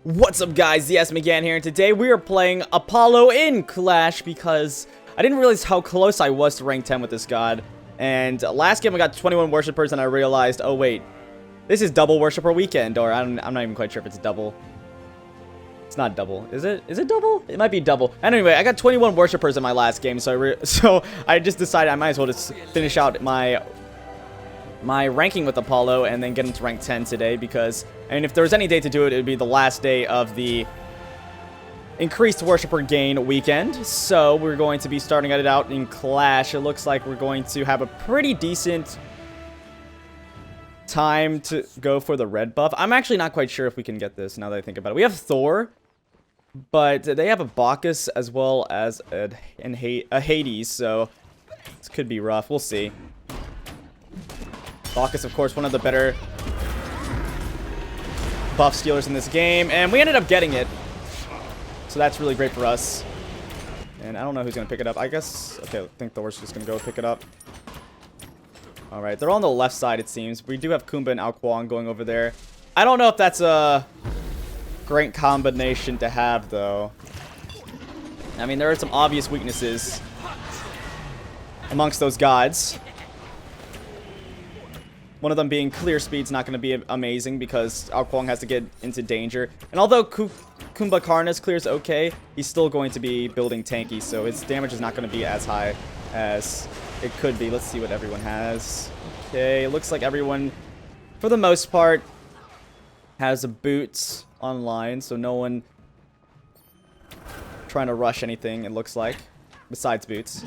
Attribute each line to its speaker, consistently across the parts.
Speaker 1: What's up, guys? Yes, McGann here, and today we are playing Apollo in Clash because I didn't realize how close I was to rank 10 with this god. And last game I got 21 worshippers and I realized, oh wait, this is double worshipper weekend, or I'm not even quite sure if it's double. It's not double. Is it? Is it double? It might be double. Anyway, I got 21 worshippers in my last game, so I just decided I might as well just finish out my ranking with Apollo and then get into rank 10 today, because if there was any day to do it, it would be the last day of the increased worshipper gain weekend. So we're going to be starting it out in Clash. It looks like we're going to have a pretty decent time to go for the red buff. I'm actually not quite sure if we can get this now that I think about it. We have Thor, but they have a Bacchus as well as a Hades, so this could be rough. We'll see. Bacchus, of course, one of the better buff stealers in this game, and we ended up getting it, so that's really great for us. And I don't know who's gonna pick it up. I guess, okay, I think Thor's just gonna go pick it up. All right, they're on the left side, it seems. We do have Kumba and Ao Kuang going over there. I don't know if that's a great combination to have, though. I mean, there are some obvious weaknesses amongst those gods. One of them being clear speed's not going to be amazing because Ao Kuang has to get into danger. And although Kumba Karna's clears okay, he's still going to be building tanky, so his damage is not going to be as high as it could be. Let's see what everyone has. Okay, it looks like everyone, for the most part, has a boots online, so no one trying to rush anything, it looks like, besides boots.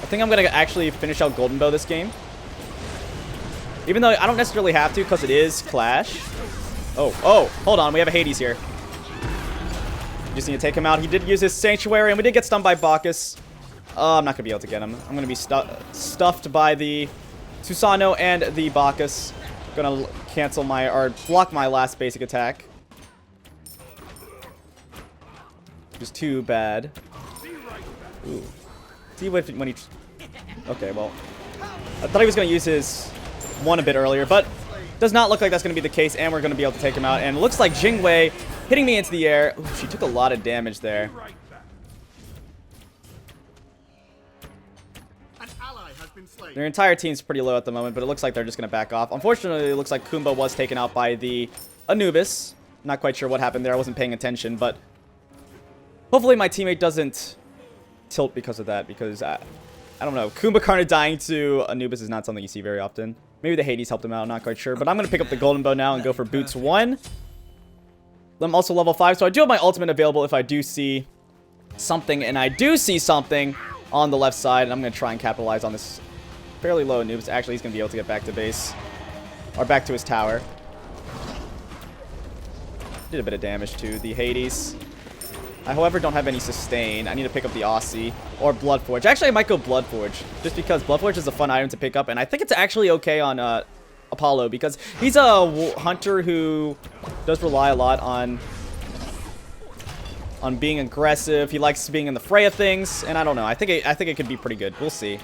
Speaker 1: I think I'm going to actually finish out Golden Bow this game. Even though I don't necessarily have to because it is Clash. Oh, hold on. We have a Hades here. Just need to take him out. He did use his Sanctuary, and we did get stunned by Bacchus. I'm not going to be able to get him. I'm going to be stuffed by the Susano and the Bacchus. Going to cancel my, or block my last basic attack. Just too bad. Ooh. See when he... Okay, well, I thought he was going to use his one a bit earlier, but does not look like that's going to be the case, and we're going to be able to take him out. And it looks like Jingwei hitting me into the air. Ooh, she took a lot of damage there. Their entire team's pretty low at the moment, but it looks like they're just going to back off. Unfortunately, it looks like Kumba was taken out by the Anubis. Not quite sure what happened there. I wasn't paying attention, but hopefully my teammate doesn't tilt because of that, because I don't know. Kumba Karna dying to Anubis is not something you see very often. Maybe the Hades helped him out, I'm not quite sure. But I'm going to pick up the Golden Bow now and go for Boots 1. I'm also level 5, so I do have my ultimate available if I do see something. And I do see something on the left side, and I'm going to try and capitalize on this fairly low Anubis. Actually, he's going to be able to get back to base. Or back to his tower. Did a bit of damage to the Hades. I, however, don't have any sustain. I need to pick up the Aussie or Bloodforge. Actually, I might go Bloodforge, just because Bloodforge is a fun item to pick up, and I think it's actually okay on Apollo, because he's a hunter who does rely a lot on being aggressive. He likes being in the fray of things, and I don't know. I think it could be pretty good. We'll see.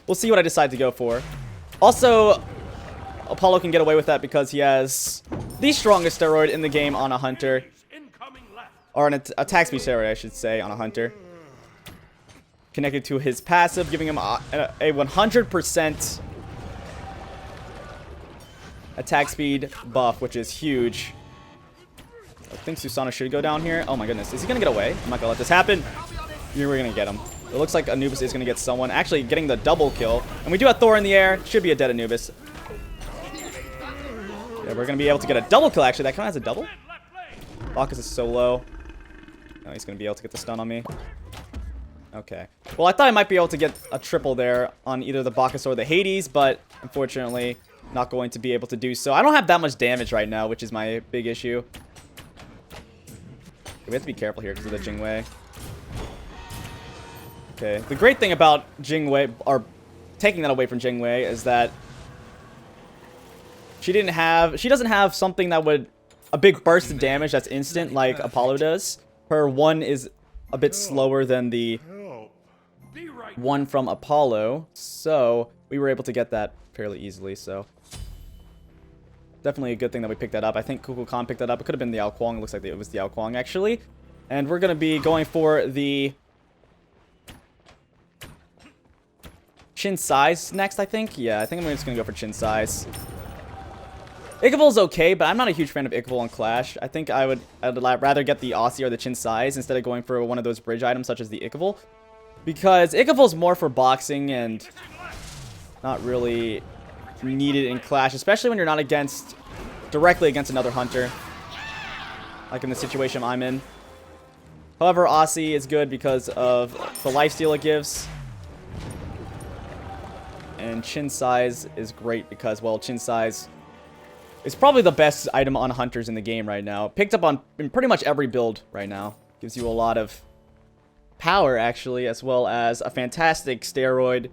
Speaker 1: We'll see what I decide to go for. Also, Apollo can get away with that because he has the strongest steroid in the game on a hunter. Or an attack speed steroid, I should say, on a hunter. Connected to his passive, giving him a 100% attack speed buff, which is huge. I think Susano should go down here. Oh my goodness, is he going to get away? I'm not going to let this happen. You're going to get him. It looks like Anubis is going to get someone. Actually, getting the double kill. And we do have Thor in the air. Should be a dead Anubis. Yeah, we're going to be able to get a double kill, actually. That kind of has a double. Bacchus is so low. Oh, he's going to be able to get the stun on me. Okay. Well, I thought I might be able to get a triple there on either the Bacchus or the Hades, but unfortunately, not going to be able to do so. I don't have that much damage right now, which is my big issue. We have to be careful here because of the Jingwei. Okay. The great thing about Jingwei, or taking that away from Jingwei, is that she doesn't have something that would, a big burst of damage that's instant like Apollo does. Her one is a bit slower than the one from Apollo, so we were able to get that fairly easily, so Definitely a good thing that we picked that up. I think Kukulkan picked that up. It could have been the Ao Kuang. It looks like it was the Ao Kuang, actually. And we're going to be going for the Chin Size next, I think. Yeah, I think I'm just going to go for Chin Size. Iggable's okay, but I'm not a huge fan of Iggable on Clash. I think I'd rather get the Aussie or the Chin Size instead of going for one of those bridge items such as the Iggable. Because Iggable's more for boxing and not really needed in Clash, especially when you're not directly against another hunter, like in the situation I'm in. However, Aussie is good because of the lifesteal it gives. And Chin Size is great because, well, Chin Size is probably the best item on hunters in the game right now. Picked up in pretty much every build right now. Gives you a lot of power, actually, as well as a fantastic steroid.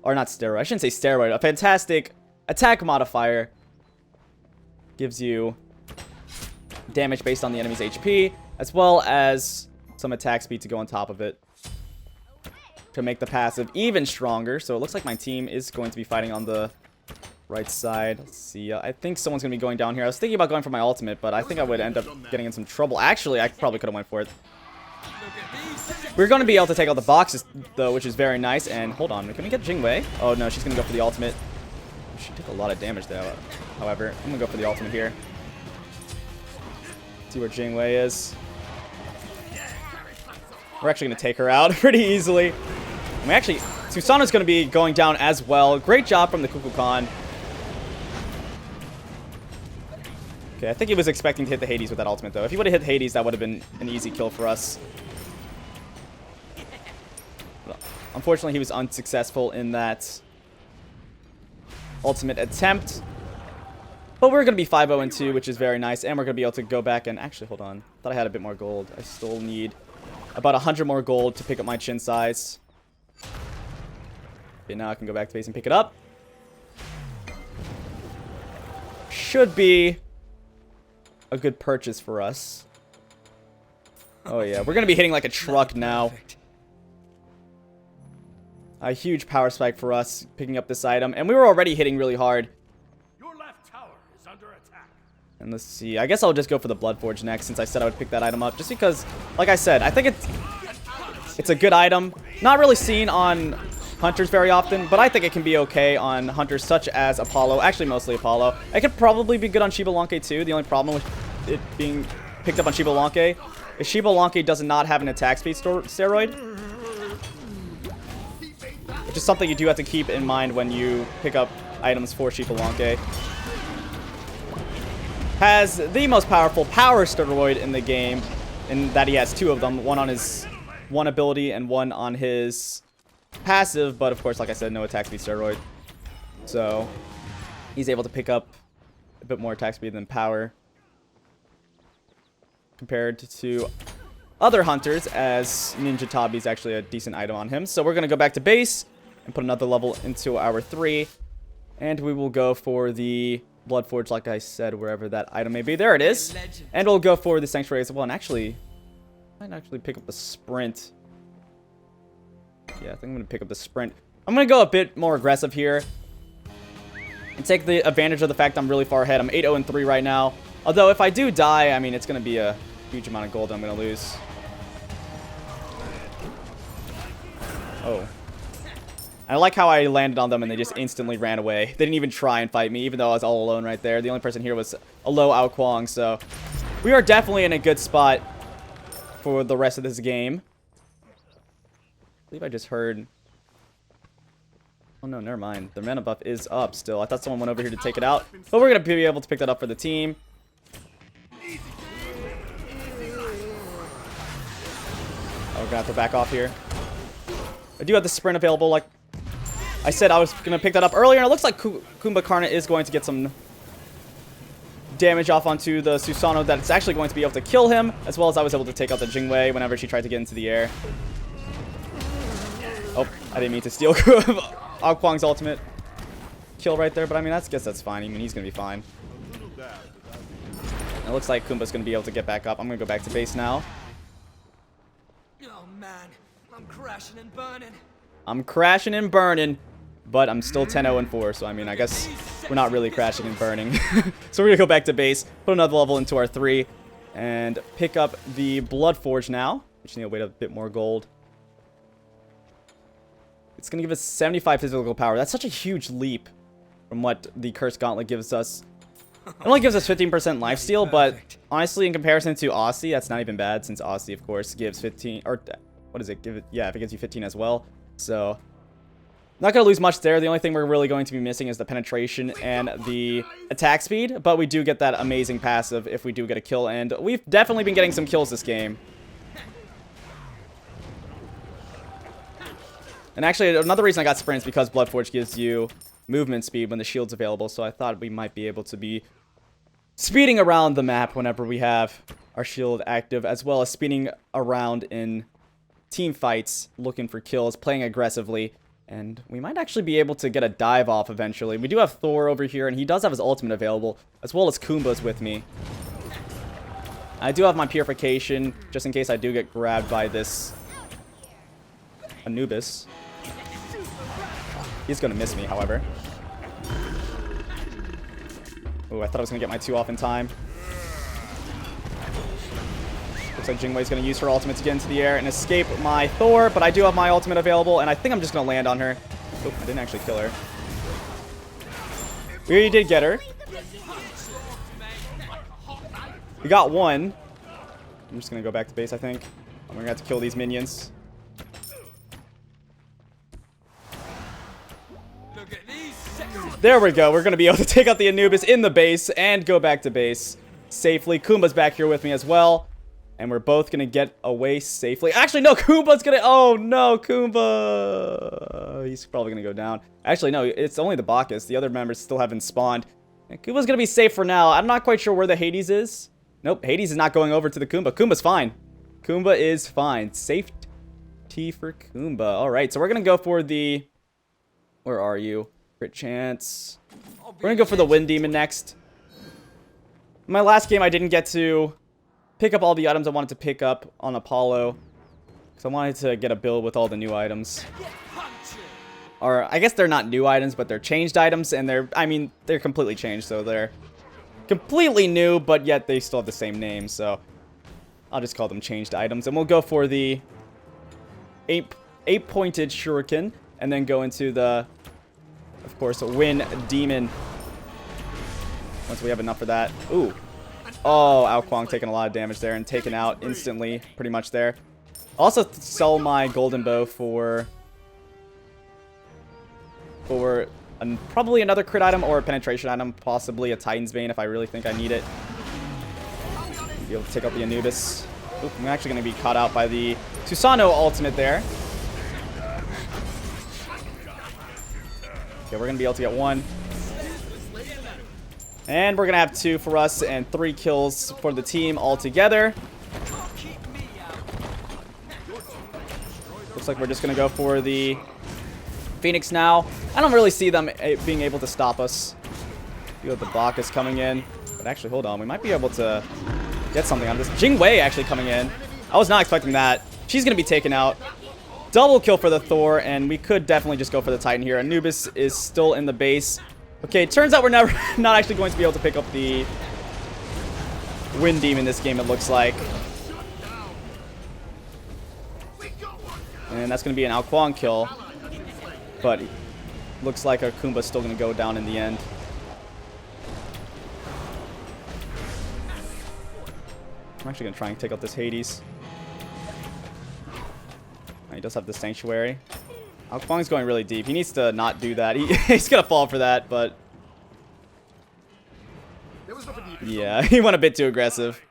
Speaker 1: Or not steroid, I shouldn't say steroid. A fantastic attack modifier. Gives you damage based on the enemy's HP, as well as some attack speed to go on top of it to make the passive even stronger. So it looks like my team is going to be fighting on the right side. Let's see. I think someone's going to be going down here. I was thinking about going for my ultimate, but I think I would end up getting in some trouble. Actually, I probably could have went for it. We're going to be able to take out the boxes, though, which is very nice. And hold on. Can we get Jingwei? Oh, no. She's going to go for the ultimate. She took a lot of damage there. However, I'm going to go for the ultimate here. See where Jingwei is. We're actually going to take her out pretty easily. And we actually... Susanoo's going to be going down as well. Great job from the Kukulkan. Okay, I think he was expecting to hit the Hades with that ultimate, though. If he would have hit Hades, that would have been an easy kill for us. But unfortunately, he was unsuccessful in that ultimate attempt. But we're going to be 5-0-2, which is very nice. And we're going to be able to go back and... Actually, hold on. Thought I had a bit more gold. I still need about 100 more gold to pick up my Chin Size. Okay, now I can go back to base and pick it up. Should be a good purchase for us. Oh yeah, we're going to be hitting like a truck now. A huge power spike for us picking up this item. And we were already hitting really hard.
Speaker 2: Your left tower is under attack.
Speaker 1: And let's see. I guess I'll just go for the Bloodforge next since I said I would pick that item up. Just because, like I said, I think it's a good item. Not really seen on hunters very often, but I think it can be okay on hunters such as Apollo. Actually, mostly Apollo. It could probably be good on Shiba too. The only problem with it being picked up on Shiba is Shiba does not have an attack speed steroid. Which is something you do have to keep in mind when you pick up items for Shiba. Has the most powerful power steroid in the game, in that he has two of them. One on his one ability and one on his passive, but of course, like I said, no attack speed steroid. So he's able to pick up a bit more attack speed than power compared to other hunters, as Ninja Tabi is actually a decent item on him. So we're going to go back to base and put another level into our 3. And we will go for the Bloodforge, like I said, wherever that item may be. There it is. And we'll go for the Sanctuary as well. And actually, I might actually pick up the Sprint. Yeah, I think I'm going to pick up the Sprint. I'm going to go a bit more aggressive here and take the advantage of the fact I'm really far ahead. I'm 8-0-3 right now. Although, if I do die, I mean, it's going to be a huge amount of gold I'm going to lose. Oh. I like how I landed on them and they just instantly ran away. They didn't even try and fight me, even though I was all alone right there. The only person here was a low Ao Kuang, so we are definitely in a good spot for the rest of this game. I believe I just heard... Oh no, never mind. The mana buff is up still. I thought someone went over here to take it out. But we're going to be able to pick that up for the team. Oh, we're going to have to back off here. I do have the Sprint available. Like I said, I was going to pick that up earlier. And it looks like Kumbhakarna is going to get some damage off onto the Susanoo. That's actually going to be able to kill him. As well as I was able to take out the Jingwei whenever she tried to get into the air. Oh, I didn't mean to steal Ao Kuang's ultimate kill right there, but I mean, I guess that's fine. I mean, he's going to be fine. It looks like Kumba's going to be able to get back up. I'm going to go back to base now.
Speaker 3: Oh, man. I'm crashing and burning.
Speaker 1: I'm crashing and burning. but I'm still 10-0-4, so I mean, I guess we're not really crashing and burning. So we're gonna go back to base, put another level into our 3, and pick up the Blood Forge now. We just need to wait a bit more gold. It's gonna give us 75 physical power. That's such a huge leap from what the Cursed Gauntlet gives us. It only gives us 15% lifesteal, but honestly, in comparison to Aussie, that's not even bad, since Aussie, of course, gives 15, or what does it give it? Yeah, if it gives you 15 as well. So, not going to lose much there. The only thing we're really going to be missing is the penetration and the attack speed, but we do get that amazing passive if we do get a kill, and we've definitely been getting some kills this game. And actually, another reason I got Sprint is because Bloodforge gives you movement speed when the shield's available, so I thought we might be able to be speeding around the map whenever we have our shield active, as well as speeding around in team fights, looking for kills, playing aggressively, and we might actually be able to get a dive off eventually. We do have Thor over here, and he does have his ultimate available, as well as Kumba's with me. I do have my purification, just in case I do get grabbed by this Anubis. He's gonna miss me, however. Oh, I thought I was gonna get my 2 off in time. Looks like Jingwei's gonna use her ultimate to get into the air and escape my Thor, but I do have my ultimate available, and I think I'm just gonna land on her. Oh, I didn't actually kill her. We already did get her. We got 1. I'm just gonna go back to base, I think. I'm gonna have to kill these minions. There we go. We're going to be able to take out the Anubis in the base and go back to base safely. Kumba's back here with me as well. And we're both going to get away safely. Actually, no, Kumba's going to... Oh, no, Kumba. He's probably going to go down. Actually, no, it's only the Bacchus. The other members still haven't spawned. And Kumba's going to be safe for now. I'm not quite sure where the Hades is. Nope, Hades is not going over to the Kumba. Kumba's fine. Kumba is fine. Safety for Kumba. All right, so we're going to go for the... Where are you? Crit chance. We're gonna go for the Wind Demon next. My last game, I didn't get to pick up all the items I wanted to pick up on Apollo, because I wanted to get a build with all the new items. Or, I guess they're not new items, but they're changed items, and they're completely changed, so they're completely new, but yet they still have the same name, so I'll just call them changed items. And we'll go for the 8-pointed Shuriken, and then go into the... Of course, a Wind Demon. Once we have enough for that. Ooh. Oh, Ao Kuang taking a lot of damage there and taken out instantly, pretty much there. Also sell my Golden Bow for probably another crit item or a penetration item, possibly a Titan's Bane if I really think I need it. Be able to take out the Anubis. Oop, I'm actually going to be caught out by the Susano ultimate there. Okay, we're going to be able to get 1. And we're going to have 2 for us and 3 kills for the team altogether. Looks like we're just going to go for the Phoenix now. I don't really see them being able to stop us. We got the Bacchus coming in. But actually, hold on. We might be able to get something out of this. Jingwei actually coming in. I was not expecting that. She's going to be taken out. Double kill for the Thor, and we could definitely just go for the Titan here. Anubis is still in the base. Okay, it turns out we're not actually going to be able to pick up the Wind Demon this game, it looks like. And that's going to be an Ao Kuang kill. But looks like our Kumba's still going to go down in the end. I'm actually going to try and take out this Hades. He does have the Sanctuary. Ao Kuang's going really deep. He needs to not do that. He's going to fall for that, but... Yeah, he went a bit too aggressive.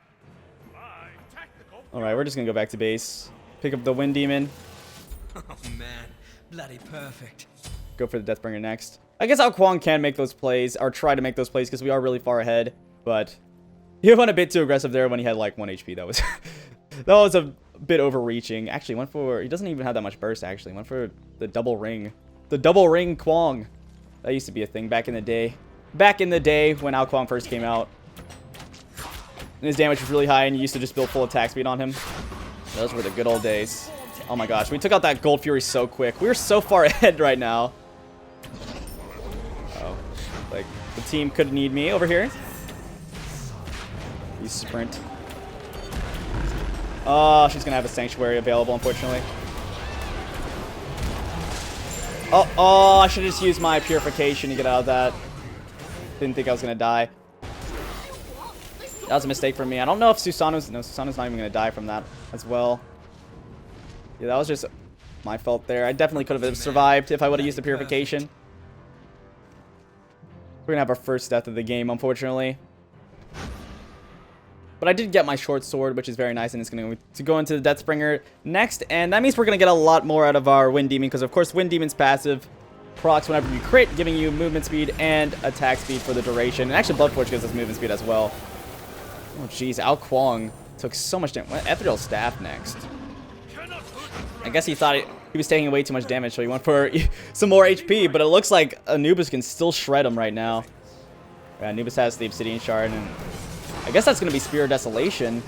Speaker 1: Alright, we're just going to go back to base. Pick up the Wind Demon.
Speaker 3: Oh man, bloody perfect.
Speaker 1: Go for the Deathbringer next. I guess Ao Kuang can make those plays, or try to make those plays, because we are really far ahead. But he went a bit too aggressive there when he had like 1 HP. That was a bit overreaching. Actually, went for... He doesn't even have that much burst, actually. Went for the double ring. The double ring Kuang. That used to be a thing back in the day. Back in the day when Ao Kuang first came out. And his damage was really high, and you used to just build full attack speed on him. Those were the good old days. Oh my gosh, we took out that Gold Fury so quick. We're so far ahead right now. The team could need me over here. You sprint. Oh, she's gonna have a sanctuary available, unfortunately. Oh, I should have just used my purification to get out of that. Didn't think I was gonna die. That was a mistake for me. I don't know if Susanoo's... No, Susanoo's not even gonna die from that as well. Yeah, that was just my fault there. I definitely could have survived if I would have used the purification. We're gonna have our first death of the game, unfortunately. But I did get my short sword, which is very nice, and it's going to go into the Deathbringer next. And that means we're going to get a lot more out of our Wind Demon, because of course Wind Demon's passive procs whenever you crit, giving you movement speed and attack speed for the duration. And actually Bloodforge gives us movement speed as well. Oh jeez, Ao Kuang took so much damage. Ethereal Staff next. I guess he thought he was taking way too much damage, so he went for some more HP, but it looks like Anubis can still shred him right now. Yeah, Anubis has the Obsidian Shard, and I guess that's going to be Spear of Desolation.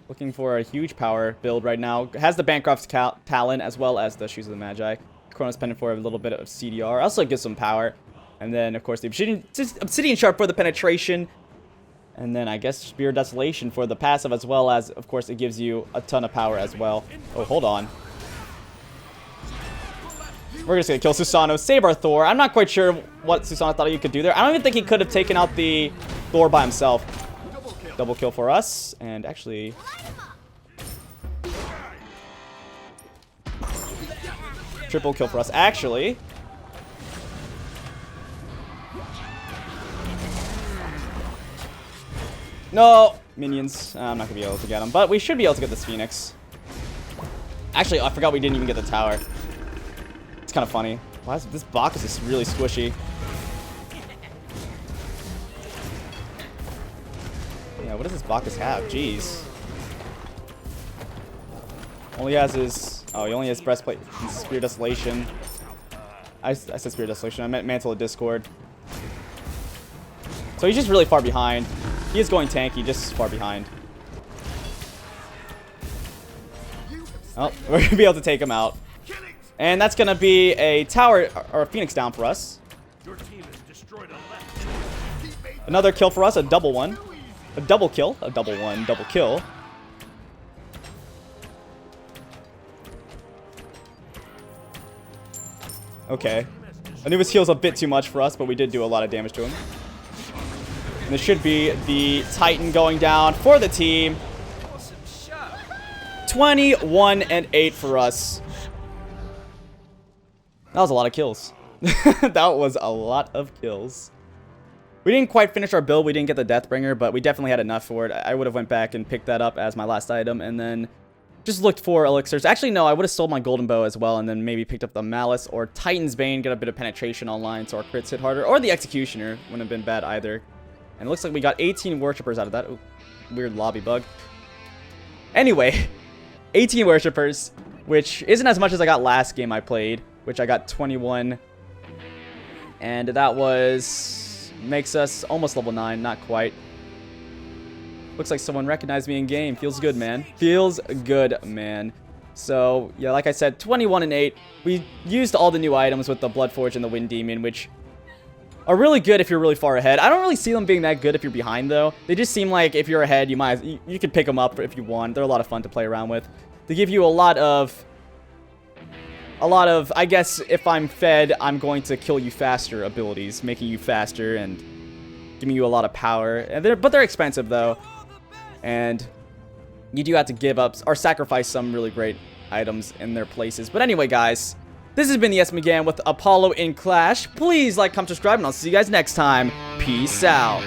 Speaker 1: Looking for a huge power build right now. Has the Bancroft's Talon as well as the Shoes of the Magi. Chronos Pendant for a little bit of CDR. Also gives some power. And then, of course, the Obsidian Shard for the penetration. And then, I guess, Spear of Desolation for the passive, as well as, of course, it gives you a ton of power as well. Oh, hold on. We're just going to kill Susanoo. Save our Thor. I'm not quite sure what Susanoo thought he could do there. I don't even think he could have taken out the Thor by himself. Double kill for us, and actually... Triple kill for us, actually. No! Minions. I'm not going to be able to get them, but we should be able to get this Phoenix. Actually, I forgot we didn't even get the tower. It's kind of funny. Why is this Bacchus is really squishy? Yeah, what does this Bacchus have? Jeez. Only has his... Oh, he only has Breastplate and Spear Desolation. I said Spear Desolation. I meant Mantle of Discord. So he's just really far behind. He is going tanky, just far behind. Oh, we're going to be able to take him out. And that's going to be a tower, or a Phoenix down for us. Another kill for us, a double one. A double kill. A double one, double kill. Okay. Anubis heals a bit too much for us, but we did do a lot of damage to him. And this should be the Titan going down for the team. 21-8 for us. That was a lot of kills. That was a lot of kills. We didn't quite finish our build. We didn't get the Deathbringer, but we definitely had enough for it. I would have went back and picked that up as my last item, and then just looked for elixirs. Actually, no, I would have sold my Golden Bow as well, and then maybe picked up the Malice or Titan's Bane, get a bit of penetration online so our crits hit harder, or the Executioner. Wouldn't have been bad either. And it looks like we got 18 Worshippers out of that. Ooh, weird lobby bug. Anyway, 18 Worshippers, which isn't as much as I got last game I played, which I got 21. And that was... makes us almost level 9, not quite. Looks like someone recognized me in game. Feels good, man. Feels good, man. So, yeah, like I said, 21-8. We used all the new items with the Bloodforge and the Wind Demon, which are really good if you're really far ahead. I don't really see them being that good if you're behind, though. They just seem like if you're ahead, you could pick them up if you want. They're a lot of fun to play around with. They give you a lot of, I guess, if I'm fed, I'm going to kill you faster abilities, making you faster and giving you a lot of power. And but they're expensive, though. And you do have to give up or sacrifice some really great items in their places. But anyway, guys, this has been the SMGAN with Apollo in Clash. Please like, comment, subscribe, and I'll see you guys next time. Peace out.